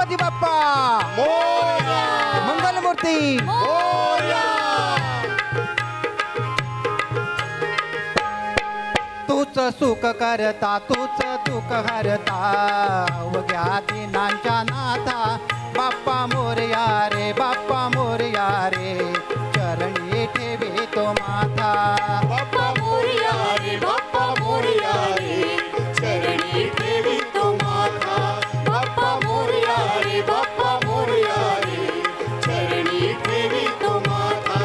गणपती बाप्पा मोरया, मंगलमूर्ती मोरया. तूच सुख करता तूच दुःख हरता उग्या दिनांच्या नाथा बाप्पा मोरया रे बाप्पा मोरया रे चरणी ठेवी तो माथा बाप्पा मोरया रे, बाप्पा मोरया रे, चरणी ठेवी तो माथा. बाप्पा मोरया रे, बाप्पा मोरया रे, चरणी ठेवी तो माथा.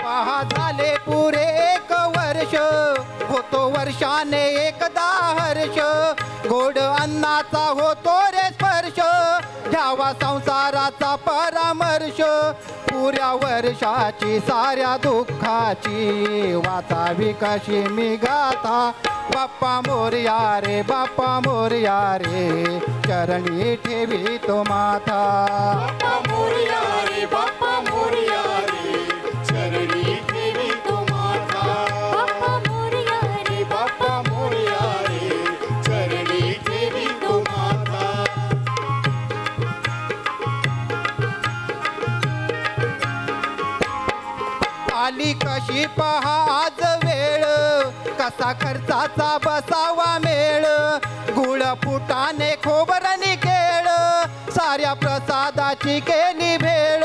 पहा झाले पुरे एक वर्ष होतो वर्षाने एकदा हर्ष गोड अन्नाचा होतो रे स्पर्श घ्यावा संसाराचा परामर्श पुऱ्या वर्षाची साऱ्या दुःखाची वाचावी कशी मी गाथा बाप्पा मोरया रे बाप्पा मोरया रे चरणी ठेवी तो माथा बाप्पा मोरया रे, बाप्पा मोरया रे, चरणी ठेवी तो माथा. बाप्पा मोरया रे, बाप्पा मोरया रे, चरणी ठेवी तो माथा. आली कशी पहा आज वेळ कसा खर्चाचा बसावा मेळ गुळ फुटाने खोबरणी केळ साऱ्या प्रसादाची केली भेळ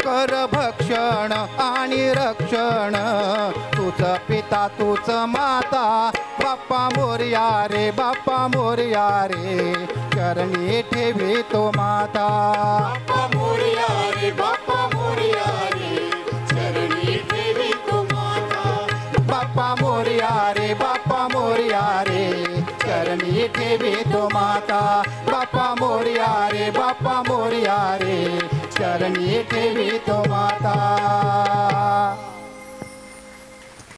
कर भक्षण आणि रक्षण तुझ पिता तुझ माता बाप्पा मोरया रे बाप्पा मोरया रे चरणी ठेवी तो माता बाप्पा मोरया रे, बाप्पा मोरया रे, चरणी ठेवी तो माथा. बाप्पा मोरया रे बाप्पा मोरया रे चरणी ठेवी तो माता बाप्पा मोरया रे बाप्पा मोरया रे चरणी ठेवी तो माता.